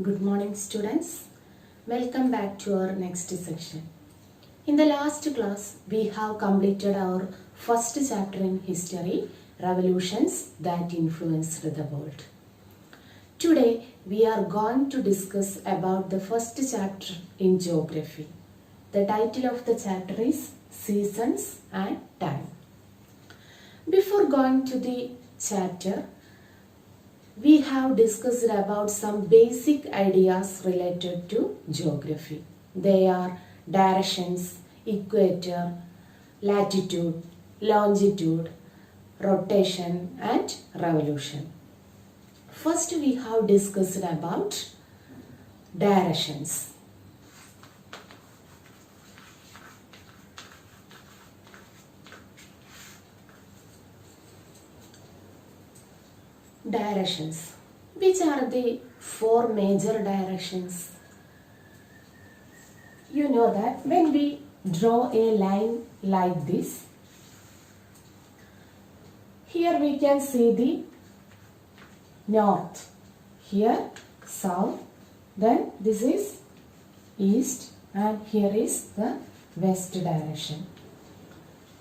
Good morning students. Welcome back to our next section. In the last class, we have completed our first chapter in history, revolutions that influenced the world. Today, we are going to discuss about the first chapter in geography. The title of the chapter is Seasons and Time. Before going to the chapter, we have discussed about some basic ideas related to geography. They are directions, equator, latitude, longitude, rotation and revolution. First we have discussed about directions. Directions. Which are the four major directions? You know that when we draw a line like this, here we can see the north, here south, then this is east and here is the west direction.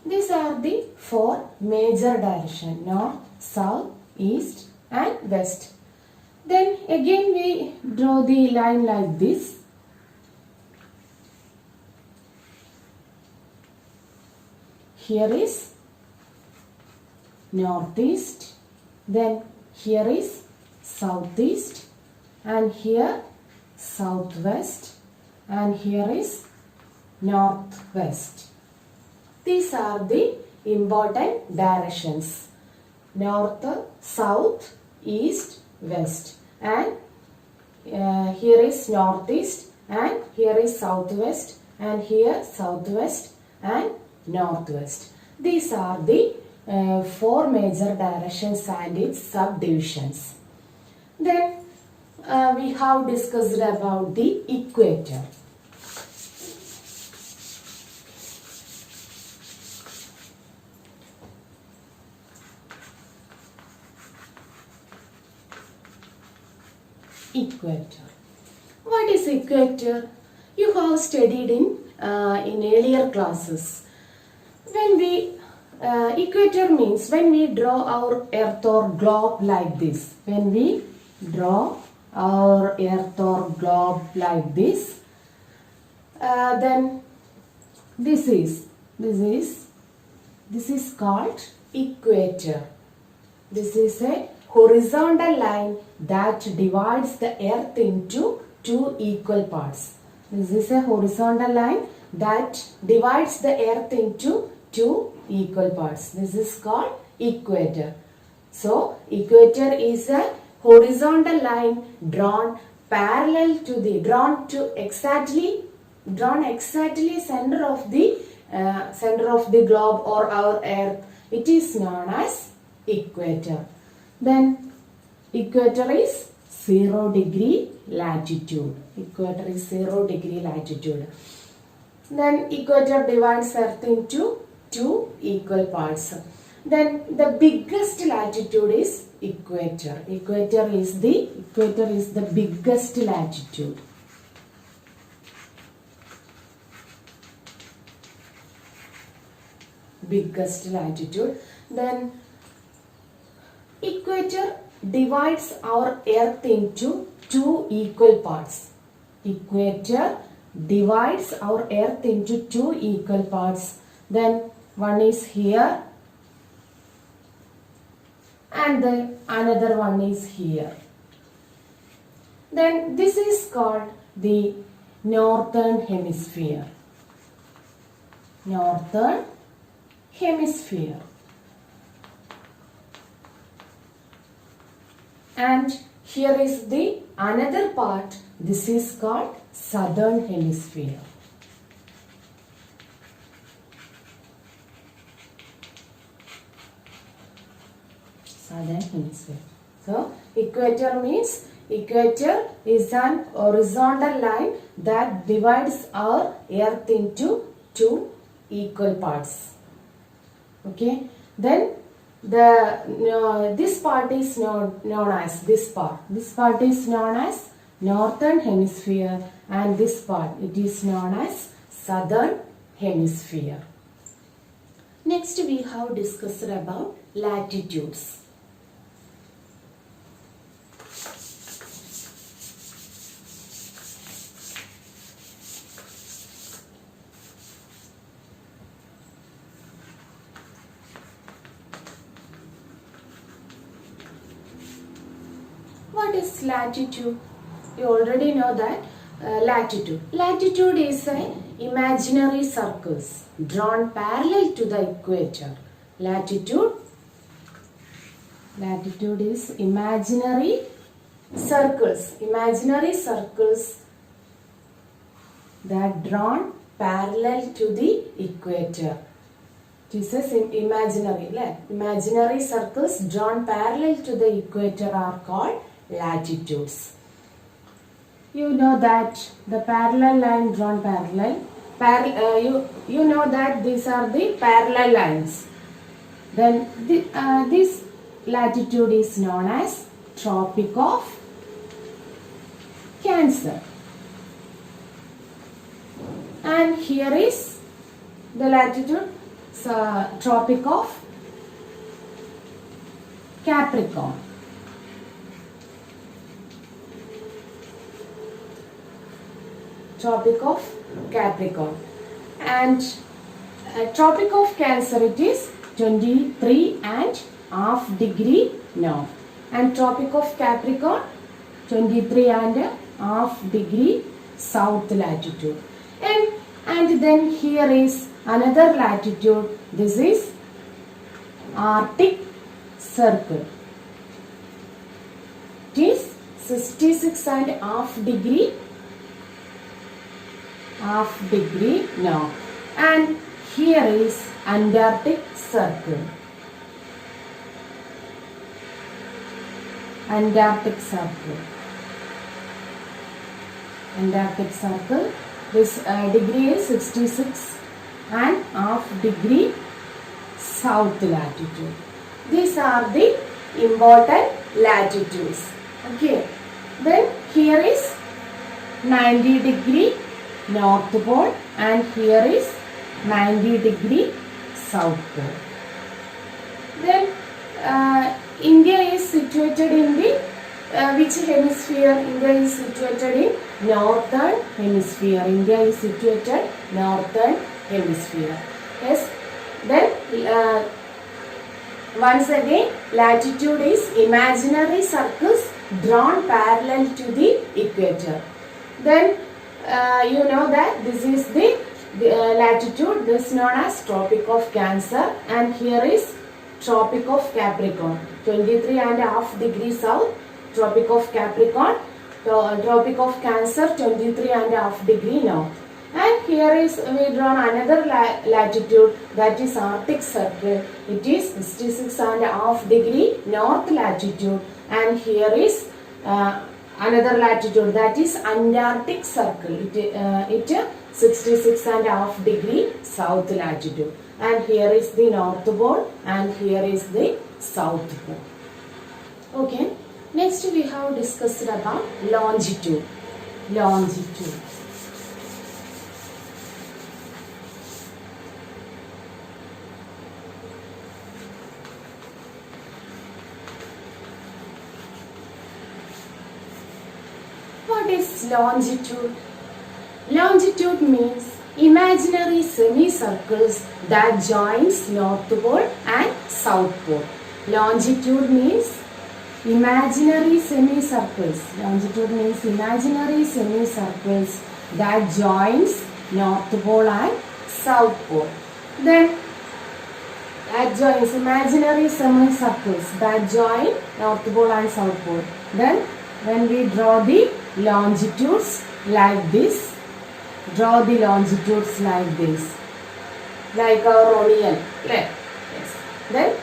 These are the four major directions: north, south, east and west. Then again we draw the line like this. Here is northeast, then here is southeast and here southwest and here is northwest. These are the important directions: north, south, east, west, and here is northeast and here is southwest and here southwest and northwest. These are the four major directions and its subdivisions. Then we have discussed about the equator. Equator. What is equator? You have studied in earlier classes. When we equator means when we draw our earth or globe like this. When we draw our earth or globe like this, then this is called equator. This is a horizontal line that divides the earth into two equal parts. This is a horizontal line that divides the earth into two equal parts. This is called equator. So, equator is a horizontal line drawn exactly center of the globe or our earth. It is known as equator. Then equator is 0 degree latitude. Equator is 0 degree latitude. Then equator divides earth into two equal parts. Then the biggest latitude is equator. Equator is the biggest latitude. Biggest latitude. Then equator divides our earth into two equal parts. Equator divides our earth into two equal parts. Then one is here and the another one is here. Then this is called the northern hemisphere. Northern hemisphere. And here is the another part. This is called southern hemisphere. Southern hemisphere. So, equator means equator is an horizontal line that divides our earth into two equal parts. Okay. Then this part is known as this part is known as northern hemisphere, and this part it is known as southern hemisphere. Next we have discussed about latitudes. What is latitude? You already know that latitude. Latitude is an imaginary circles drawn parallel to the equator. Latitude is imaginary circles that drawn parallel to the equator. This is imaginary circles drawn parallel to the equator are called latitudes. You know that the parallel line drawn you know that these are the parallel lines. Then this latitude is known as Tropic of Cancer. And here is the latitude, Tropic of Capricorn. Tropic of Capricorn. And Tropic of Cancer, it is 23.5 degree north. And Tropic of Capricorn 23.5 degree south latitude. And then here is another latitude. This is Arctic Circle. It is 66.5 degree north. And here is Antarctic Circle. Antarctic Circle. This degree is 66.5 degree south latitude. These are the important latitudes. Okay. Then here is 90 degree North Pole and here is 90 degree South Pole. Then India is situated in the which hemisphere? India is situated in northern hemisphere. India is situated northern hemisphere. Yes. Then once again, latitude is imaginary circles drawn parallel to the equator. Then you know that this is the latitude. This is known as Tropic of Cancer, and here is Tropic of Capricorn, 23.5 degrees south. Tropic of Capricorn, Tropic of Cancer, 23.5 degree north. And here is we drawn another latitude, that is Arctic Circle. It is 66.5 degree north latitude, and here is another latitude, that is Antarctic Circle. It 66.5 degree south latitude, and here is the North Pole and here is the South Pole. Okay. Next we have discussed about longitude. What is longitude? Longitude means imaginary semicircles that joins North Pole and South Pole. Longitude means imaginary semicircles. Longitude means imaginary semicircles that joins North Pole and South Pole. Then that joins imaginary semicircles that join North Pole and South Pole. Then when we draw the longitudes like this, like our radian. Yes. Then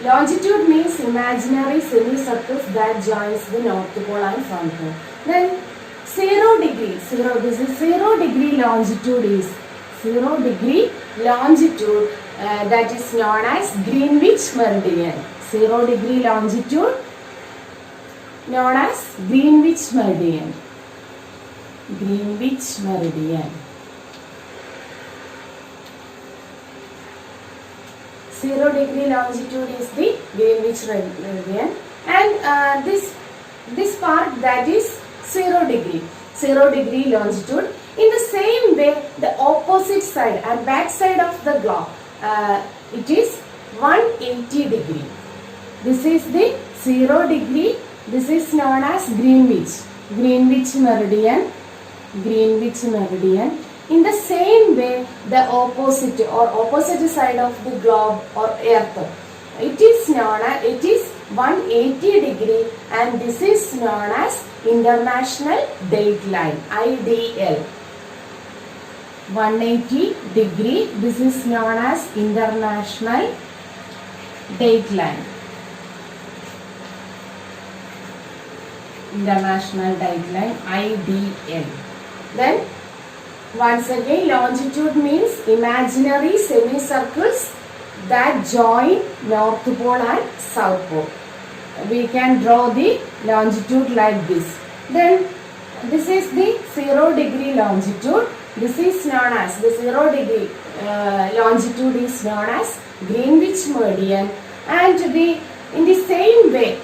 longitude means imaginary semicircles that joins the North Pole and South Pole. Then 0 degree, this is 0 degree longitude is 0 degree longitude that is known as Greenwich meridian. 0 degree longitude known as Greenwich meridian. Greenwich meridian. 0 degree longitude is the Greenwich meridian, and this part, that is 0 degree longitude. In the same way, the opposite side and back side of the globe, it is 180 degree. This is the 0 degree. This is known as Greenwich meridian. In the same way, the opposite side of the globe or earth, it is 180 degree, and this is known as International Dateline, IDL. 180 degree, this is known as International Dateline. IDL. Then once again, longitude means imaginary semicircles that join North Pole and South Pole. We can draw the longitude like this. Then this is the 0 degree longitude. This is known as the 0 degree longitude is known as Greenwich meridian, and in the same way,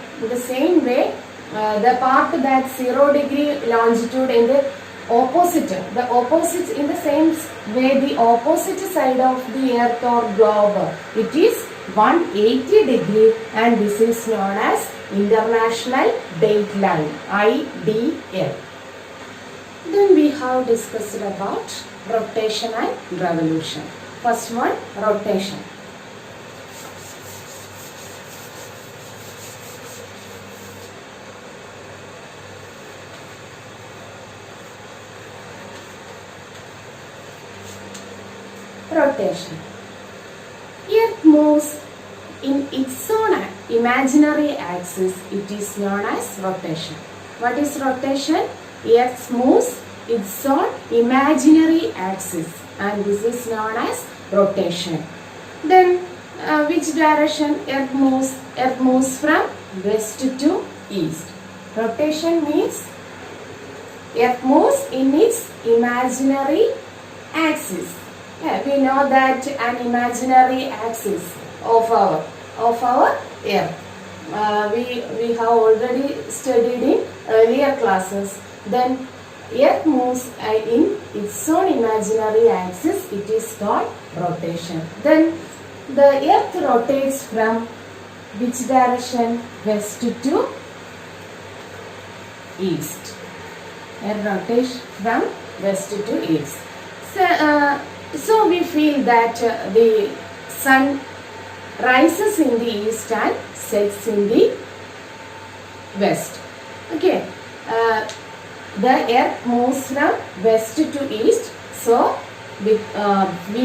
the part that 0 degree longitude in the opposite in the same way, the opposite side of the earth or globe, it is 180 degree, and this is known as International Dateline, IDL. Then we have discussed about rotation and revolution. First one, rotation. Rotation. Earth moves in its own imaginary axis. It is known as rotation. What is rotation? Earth moves its own imaginary axis, and this is known as rotation. Then which direction Earth moves? Earth moves from west to east. Rotation means Earth moves in its imaginary axis. We know that an imaginary axis of our Earth. We have already studied in earlier classes. Then Earth moves in its own imaginary axis. It is called rotation. Then the Earth rotates from which direction? West to east. Earth rotates from west to east. So we feel that the sun rises in the east and sets in the west. Okay. The earth moves from west to east, so we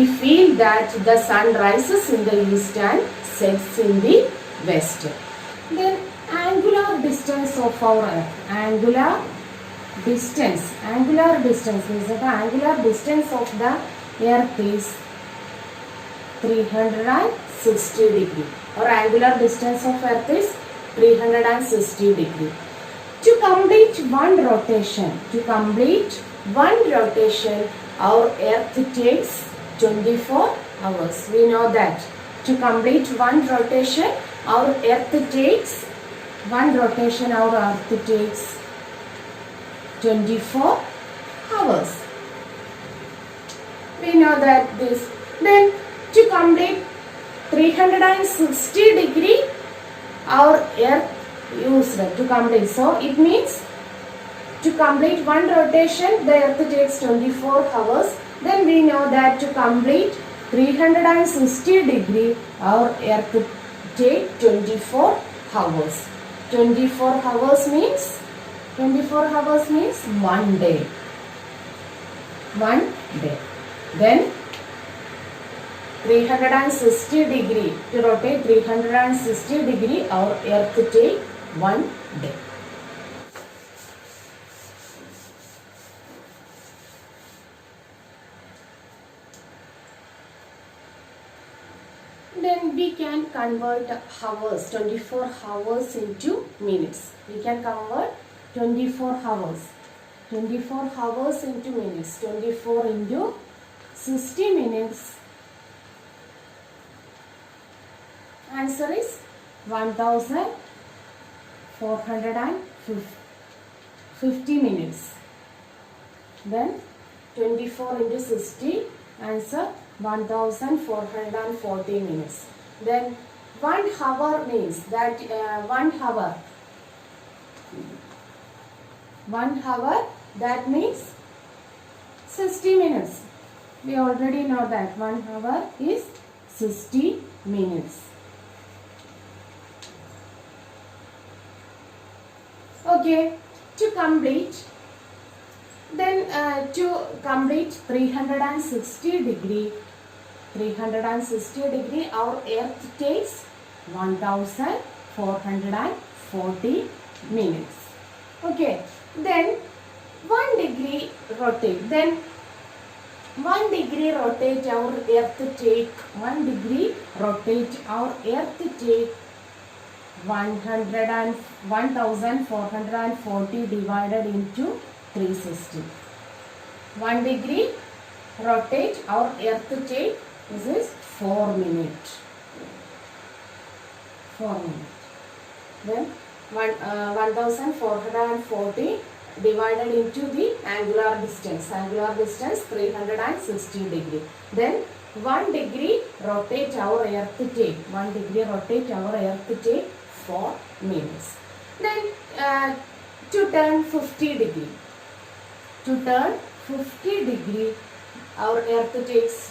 feel that the sun rises in the east and sets in the west. Then angular distance of our earth. Angular distance is the angular distance of the earth is 360 degree, or angular distance of earth is 360 degree. To complete one rotation, our earth takes 24 hours. We know that. To complete one rotation, our earth takes 24 hours. We know that this. Then to complete 360 degree, our earth used to complete. So it means to complete one rotation, the earth takes 24 hours. Then we know that to complete 360 degree, our earth take 24 hours. 24 hours means 1 day. Then 360 degree, to rotate 360 degree, our earth take 1 day. Then we can convert hours, 24 hours into minutes. We can convert 24 hours 24 hours into minutes. 24 into 60 minutes. Answer is 1450 minutes. Then 24 into 60, answer 1440 minutes. Then 1 hour means that 1 hour that means 60 minutes. We already know that 1 hour is 60 minutes. Okay, to complete 360 degree, our earth takes 1440 minutes. Okay, then 1 degree rotate. Then 1 degree rotate our earth take 1440 divided into 360. 1 degree rotate our earth take, this is 4 minutes. 4 minutes. Then 1440 divided into the angular distance. Angular distance 360 degree. Then 1 degree rotate our earth take. 1 degree rotate our earth take 4 minutes. Then to turn 50 degree. To turn 50 degree, our earth takes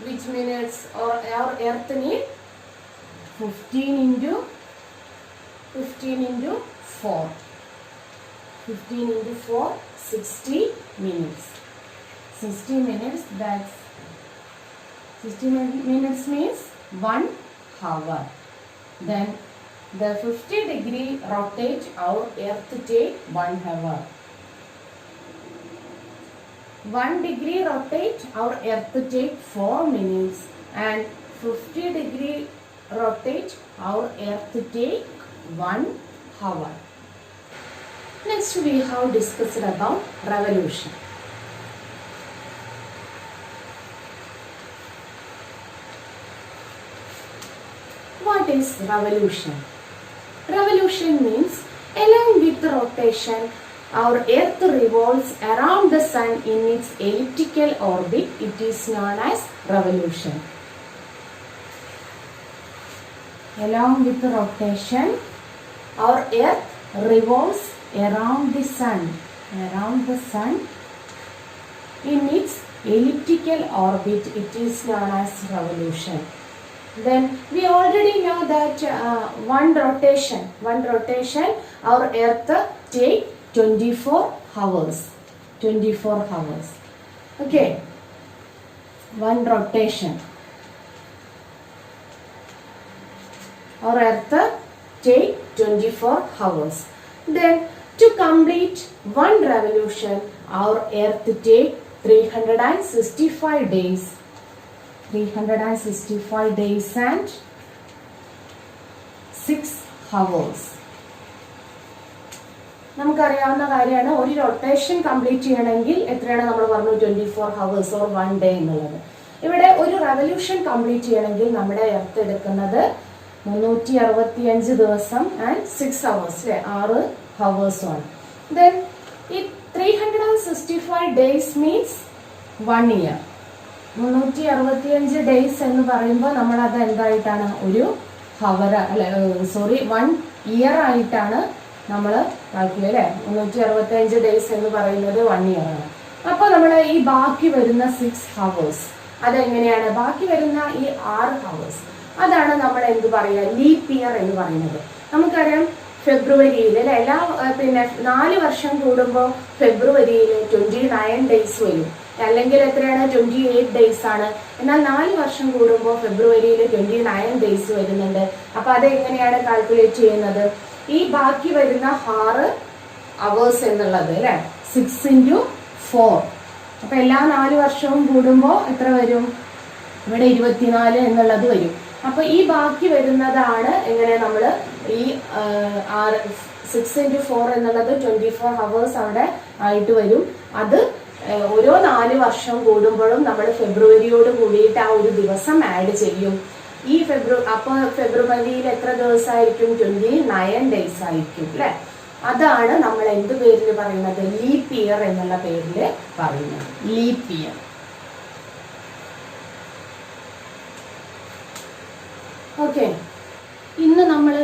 which minutes, or our earth need 15 into 4. 15 into 4, 60 minutes. 60 minutes, that's 60 minutes means 1 hour. Then the 50 degree rotate our earth take 1 hour. 1 degree rotate our earth take 4 minutes, and 50 degree rotate our earth take 1 hour. Next we have discussed about revolution. What is revolution? Revolution means along with rotation, our earth revolves around the sun in its elliptical orbit. It is known as revolution. Along with rotation, our earth revolves around the sun in its elliptical orbit. It is known as revolution. Then we already know that one rotation our earth take 24 hours. Okay, one rotation our earth take 24 hours. Then to complete one revolution, our earth take 365 days. 365 days and 6 hours. നമുക്കറിയാവുന്ന കാര്യമാണ്, ഒരു rotation complete ചെയ്യണമെങ്കിൽ എത്രയാണ് നമ്മൾ പറഞ്ഞു, 24 hours or 1 day എന്നുള്ളത്. ഇവിടെ ഒരു റെവല്യൂഷൻ കംപ്ലീറ്റ് ചെയ്യണമെങ്കിൽ നമ്മുടെ എർത്ത് എടുക്കുന്നത് 365 ദിവസം ആൻഡ് 6 hours, 6 hours ആണ്. Then ഈ 365 days means 1 year. 365 ഡേയ്സ് എന്ന് പറയുമ്പോൾ നമ്മൾ അത് എന്തായിട്ടാണ്, ഒരു ഹവർ അല്ല 1 ഇയർ ആയിട്ടാണ് നമ്മൾ കാൽക്കുലേറ്റ്. 365 ഡേയ്സ് എന്ന് പറയുന്നത് 1 ഇയർ ആണ്. അപ്പോൾ നമ്മൾ ഈ ബാക്കി വരുന്ന 6 hours അതെങ്ങനെയാണ്, ബാക്കി വരുന്ന ഈ 6 hours അതാണ് നമ്മൾ എന്ത് പറയുക, ലീപ്പ് ഇയർ എന്ന് പറയുന്നത്. നമുക്കറിയാം ഫെബ്രുവരിയിൽ എല്ലാ 4 വർഷം കൂടുമ്പോൾ ഫെബ്രുവരിയിൽ 29 ഡേയ്സ് വരും, അല്ലെങ്കിൽ എത്രയാണ് 28 ഡേയ്സ് ആണ്. എന്നാൽ 4 വർഷം കൂടുമ്പോൾ ഫെബ്രുവരിയിൽ 29 ഡേയ്സ് വരുന്നുണ്ട്. അപ്പൊ അത് എങ്ങനെയാണ് കാൽക്കുലേറ്റ് ചെയ്യുന്നത്, ഈ ബാക്കി വരുന്ന 6 hours എന്നുള്ളത് അല്ലെ 6 into 4. അപ്പൊ എല്ലാ 4 വർഷവും കൂടുമ്പോൾ എത്ര വരും, ഇവിടെ 24 എന്നുള്ളത് വരും. അപ്പൊ ഈ ബാക്കി വരുന്നതാണ് എങ്ങനെ നമ്മൾ ഈ 6x4 എന്നുള്ളത് 24 ഹവേഴ്സ് അവിടെ ആയിട്ട് വരും. അത് ഓരോ 4 വർഷം കൂടുമ്പോഴും നമ്മൾ ഫെബ്രുവരിയോട് കൂടിയിട്ട് ആ ഒരു ദിവസം ആഡ് ചെയ്യും. ഈ ഫെബ്രുവരിയിൽ എത്ര ദിവസമായിരിക്കും? 29 ഡേയ്സ് ആയിരിക്കും അല്ലെ. അതാണ് നമ്മൾ എന്ത് പേരിൽ പറയുന്നത്? ലീപ്പ് ഇയർ എന്നുള്ള പേരിൽ പറയുന്നത്. Leap year. ഓക്കെ, ഇന്ന് നമ്മൾ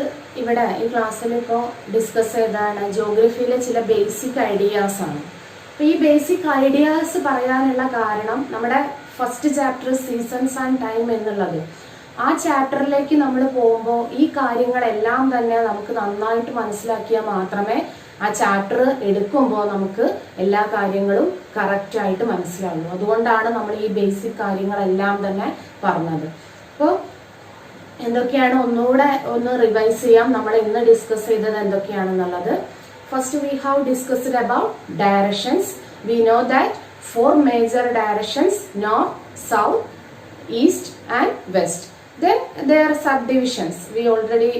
ഇവിടെ ഈ ക്ലാസ്സിൽ ഇപ്പോൾ ഡിസ്കസ് ചെയ്താണ് ജോഗ്രഫിയിലെ ചില ബേസിക് ഐഡിയാസ് ആണ്. അപ്പോൾ ഈ ബേസിക് ഐഡിയാസ് പറയാനുള്ള കാരണം നമ്മുടെ first chapter seasons and time എന്നുള്ളത്, ആ ചാപ്റ്ററിലേക്ക് നമ്മൾ പോകുമ്പോൾ ഈ കാര്യങ്ങളെല്ലാം തന്നെ നമുക്ക് നന്നായിട്ട് മനസ്സിലാക്കിയാൽ മാത്രമേ ആ ചാപ്റ്റർ എടുക്കുമ്പോൾ നമുക്ക് എല്ലാ കാര്യങ്ങളും കറക്റ്റായിട്ട് മനസ്സിലാവുള്ളൂ. അതുകൊണ്ടാണ് നമ്മൾ ഈ ബേസിക് കാര്യങ്ങളെല്ലാം തന്നെ പറഞ്ഞത്. അപ്പോൾ എന്തൊക്കെയാണ് ഒന്നുകൂടെ ഒന്ന് റിവൈസ് ചെയ്യാം. നമ്മൾ ഇന്ന് ഡിസ്കസ് ചെയ്തത് എന്തൊക്കെയാണെന്നുള്ളത്. First we have discussed about directions. We know that 4 major directions: north, south, east and west. Then there are subdivisions. We already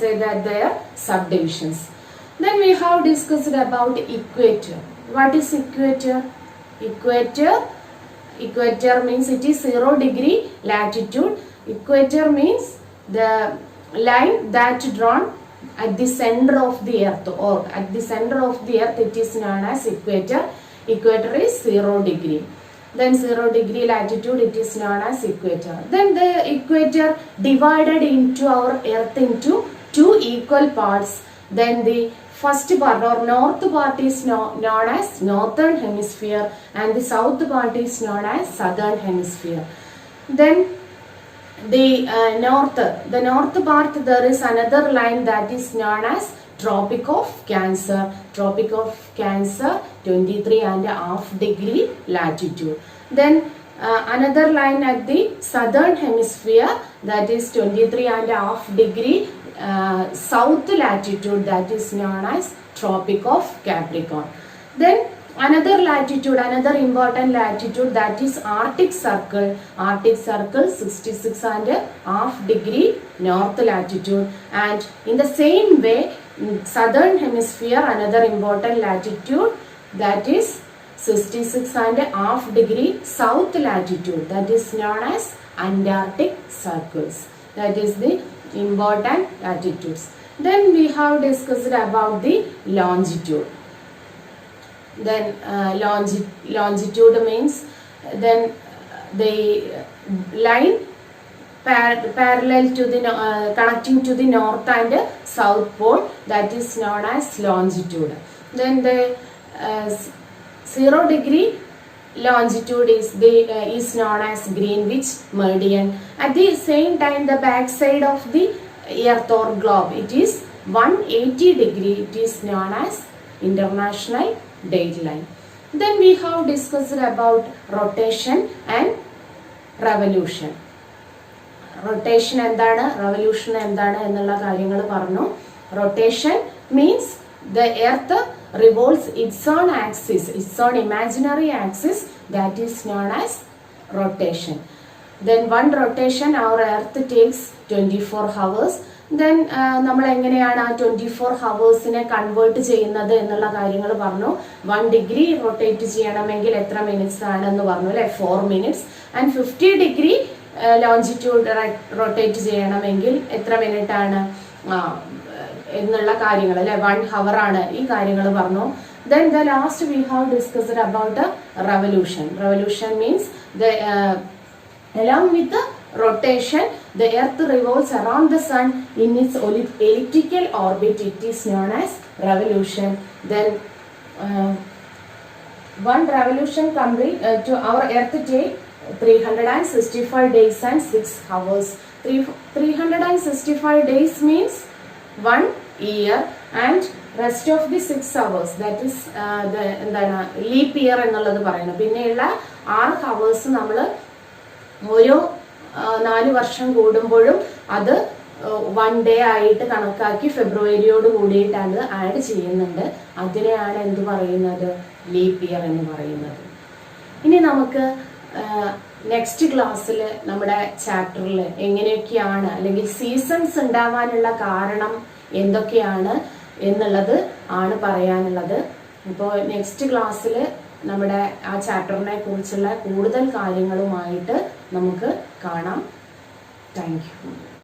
said that there are subdivisions. Then we have discussed about equator. What is equator? Equator means it is 0 degree latitude. Equator means the line that drawn at the center of the earth, or at the center of the earth, it is known as equator. Equator is 0 degree. Then 0 degree latitude, it is known as equator. Then the equator divided into our earth into 2 equal parts. Then the first part or north part is known as northern hemisphere, and the south part is known as southern hemisphere. Then the north part, there is another line that is known as Tropic of Cancer. Tropic of Cancer, 23.5 degree latitude. Then another line at the southern hemisphere, that is 23.5 degree south latitude, that is known as Tropic of Capricorn. Then another latitude, another important latitude, that is Arctic Circle. Arctic Circle, 66.5 degree north latitude. And in the same way, southern hemisphere, another important latitude, that is 66.5 degree south latitude, that is known as Antarctic Circles. That is the important latitudes. Then we have discussed about the longitude. Then longitude means then the line parallel to the connecting to the north and south pole, that is known as longitude. Then the 0 degree longitude is known as Greenwich meridian. At the same time, the back side of the earth or globe, it is 180 degree, it is known as international dateline. Then we have discussed about rotation and revolution. Rotation എന്താണ്, revolution എന്താണ് എന്നുള്ള കാര്യങ്ങൾ പറഞ്ഞു. Rotation means the earth revolves its own axis, its own imaginary axis, that is known as rotation. Then one rotation our earth takes 24 hours. Then നമ്മൾ എങ്ങനെയാണ് ആ 24 ഹവേഴ്സിനെ convert ചെയ്യുന്നത് എന്നുള്ള കാര്യങ്ങൾ പറഞ്ഞു. 1 ഡിഗ്രി റൊട്ടേറ്റ് ചെയ്യണമെങ്കിൽ എത്ര മിനിറ്റ്സ് ആണെന്ന് പറഞ്ഞു അല്ലെ, 4 minutes. And 50 degree longitude rotate ചെയ്യണമെങ്കിൽ എത്ര മിനിറ്റ് ആണ് എന്നുള്ള കാര്യങ്ങൾ അല്ലെ, 1 hour ആണ്. ഈ കാര്യങ്ങൾ പറഞ്ഞു. Then the last we have discussed about the revolution. Revolution means the along with the rotation, the earth revolves around the sun in its elliptical orbit, it is known as revolution. Then one revolution complete to our earth take 365 days and 6 hours. 365 days means 1 year, and rest of the 6 hours, that is എന്താണ് leap year എന്നുള്ളത് പറയുന്നത്. പിന്നെയുള്ള 6 hours നമ്മൾ ഓരോ 4 വർഷം കൂടുമ്പോഴും അത് 1 day ആയിട്ട് കണക്കാക്കി ഫെബ്രുവരിയോട് കൂടിയിട്ട് അത് ആഡ് ചെയ്യുന്നുണ്ട്. അതിനെയാണ് എന്ത് പറയുന്നത്, ലീപ്പ് ഇയർ എന്ന് പറയുന്നത്. ഇനി നമുക്ക് നെക്സ്റ്റ് ക്ലാസ്സിൽ നമ്മുടെ ചാപ്റ്ററിൽ എങ്ങനെയൊക്കെയാണ് അല്ലെങ്കിൽ സീസൺസ് ഉണ്ടാവാനുള്ള കാരണം എന്തൊക്കെയാണ്, എന്നുള്ളത് ആണ് പറയാനുള്ളത്. ഇപ്പോൾ നെക്സ്റ്റ് ക്ലാസ്സിൽ നമ്മുടെ ആ ചാപ്റ്ററിനെ കുറിച്ചുള്ള കൂടുതൽ കാര്യങ്ങളുമായിട്ട് നമുക്ക് കാണാം. Thank you.